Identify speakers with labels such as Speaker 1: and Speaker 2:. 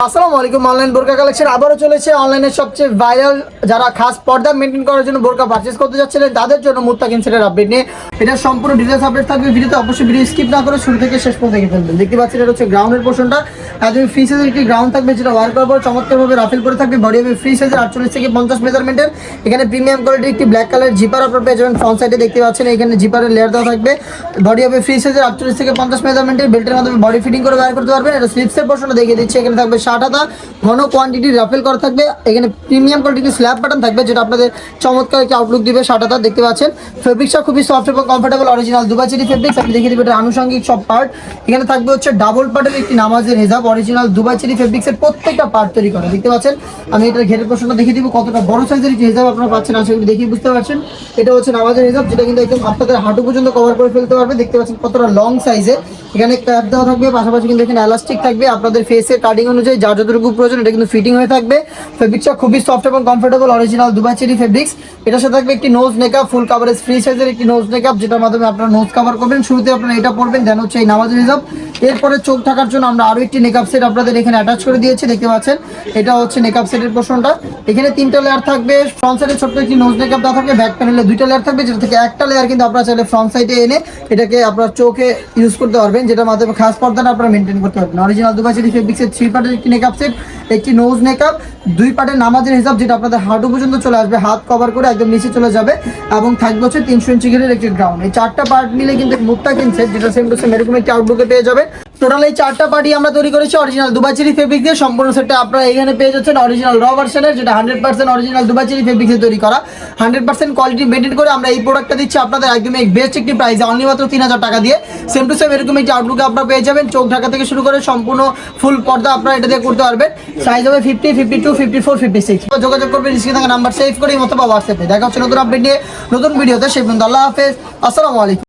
Speaker 1: আসসালামু আলাইকুম। অনলাইন বোরকা কালেকশন আবারও চলেছে। অনলাইনে সবচেয়ে ভাইরাল যারা খাস পর্দা মেনটেন করার জন্য বোরকা পারচেজ করতে যাচ্ছিলেন তাদের জন্য মুত্তাকিন সেটের আপডেট নিয়ে এটা সম্পূর্ণ ডিটেইলস আপডেট থাকবে ভিডিওতে। অবশ্যই ভিডিও স্কিপ না করে শুরু থেকে শেষ পর্যন্ত দেখে ফেলবেন। দেখতে পাচ্ছেন এটা হচ্ছে গ্রাউন্ডের পোর্শনটা, একদম ফ্রি সাইজের একটি গ্রাউন্ড থাকবে যেটা ওয়ার করার পর চমৎকারভাবে রাফেল করে থাকবে। বডি হবে ফ্রি সাইজের 48 থেকে 50 মেজারমেন্টের। এখানে প্রিমিয়াম কোয়ালিটির একটি ব্ল্যাক কালার জিপার আপনারা পেয়ে যাবেন। ফ্রন্ট সাইডে দেখতে পাচ্ছেন এখানে জিপারের লেয়ার দেওয়া থাকবে। বডি হবে ফ্রি সাইজের 48 থেকে 50 মেজারমেন্টের। বেল্টের মাধ্যমে বডি ফিটিং করে ওয়্যার করতে পারবেন। এটা স্লিপসের পোর্শনটা দেখিয়ে দিচ্ছি। এখানে থাকবে 60 হাতা, ঘন কোয়ান্টিটি রাফেল করা থাকবে। এখানে প্রিমিয়াম কোয়ালিটির স্ল্যাব বাটন থাকবে যেটা আপনাদের চমৎকার একটি আউটলুক দিবে। 60 হাতা দেখতে পাচ্ছেন। ফেব্রিক্সটা খুবই সফট এবং comfortable, original Dubai cherry fabrics. আমি দেখিয়ে দিব এটা আনুষঙ্গিক সব পার্ট। এখানে থাকবে হচ্ছে ডাবল পার্টের একটি নামাজের হিজাব, অরিজিনাল দুবাই চেরি ফেব্রিক্সের প্রত্যেকটা পার্ট তৈরি করা। দেখতে পাচ্ছেন আমি এটার ঘেরের পোর্শনটা দেখিয়ে দিব কতটা বড় সাইজের একটি হিজাব আপনারা পাচ্ছেন। আশা করি দেখি বুঝতে পারছেন এটা হচ্ছে নামাজের হিজাব যেটা কিন্তু একদম আপনাদের হাঁটু পর্যন্ত কভার করে ফেলতে পারবে। দেখতে পাচ্ছেন কতটা লং সাইজে। এখানে ক্যাপ দেওয়া থাকবে, পাশাপাশি কিন্তু এখানে এলাস্টিক থাকবে আপনাদের ফেসের কাটিং অনুযায়ী যার যতটুকু প্রয়োজন এটা কিন্তু ফিটিং হয়ে থাকবে। ফেব্রিক্সটা খুবই সফট এবং comfortable, original Dubai cherry fabrics. এটার সাথে থাকবে একটি nose makeup, full coverage free সাইজের একটি নোজ মেকআপ যেটার মাধ্যমে আপনারা নোজ কভার করবেন। শুরুতে আপনারা এটা পরবেন, দেন হচ্ছে এই নামাজের হিজাব। এরপরে চোখ ঢাকার জন্য আমরা আরো একটি মেকআপ সেট আপনাদের এখানে অ্যাটাচ করে দিয়েছি। দেখতে পাচ্ছেন এটা হচ্ছে মেকআপ সেটের পোর্শনটা। এখানে 3টা লেয়ার থাকবে। ফ্রন্ট সাইডে ছোট্ট একটি নোজ মেকআপ দেওয়া থাকবে, ব্যাক প্যানেলে 2টা লেয়ার থাকবে যেটা থেকে একটা লেয়ার কিন্তু আপনারা চাইলে ফ্রন্ট সাইডে এনে এটাকে আপনার চোখে ইউজ করতে পারবেন, যেটার মাধ্যমে খাস পর্দাটা আপনারা মেনটেন করতে পারবেন। অরিজিনাল দুবাই চেরি ফেব্রিক্সের 3 পার্টের একটি মেকআপ সেট, একটি নোজ মেকআপ, 2 পার্টের নামাজের হিসাব যেটা আপনাদের হাঁটু পর্যন্ত চলে আসবে, হাত কভার করে একদম নিচে চলে যাবে, এবং থাকবে হচ্ছে 300 ইঞ্চি ঘেরের একটি গ্রাউন্ড। এই 4টা পার্ট মিলে কিন্তু মুত্তাকিন সেট যেটা সেম টু সেম এরকম একটি আউটলুকে পেয়ে যাবে। টোটাল এই 4টা পার্টি আমরা তৈরি করেছি অরিজিনাল দুবাই চেরি ফেব্রিক দিয়ে। সম্পূর্ণ সেটটা আপনারা এখানে পেয়ে যাচ্ছেন অরিজিনাল র ভার্সনের, যেটা 100% অরিজিনাল দুবাই চেরি ফেব্রিক দিয়ে তৈরি করা। 100% কোয়ালিটি মেনটেন করে আমরা এই প্রোডাক্টটা দিচ্ছি আপনাদের একদম বেস্ট একটি প্রাইসে, অনলি মাত্র 3000 টাকা দিয়ে। সেম টু সেম এরকম একটি আউটলুকে আপনারা পেয়ে যাবেন। চোখ ঢাকা থেকে শুরু করে সম্পূর্ণ ফুল পর্দা আপনারা এটা দিয়ে করতে পারবেন। সাইজ হবে 50, 52, 54, 56। যোগাযোগ করবেন স্ক্রিনে থাকা নাম্বার সেভ করে অথবা হোয়াটসঅ্যাপে। দেখা হচ্ছে নতুন আপডেট নিয়ে নতুন ভিডিওতে। সেই পর্যন্ত আল্লাহ হাফেজ, আসসালামু আলাইকুম।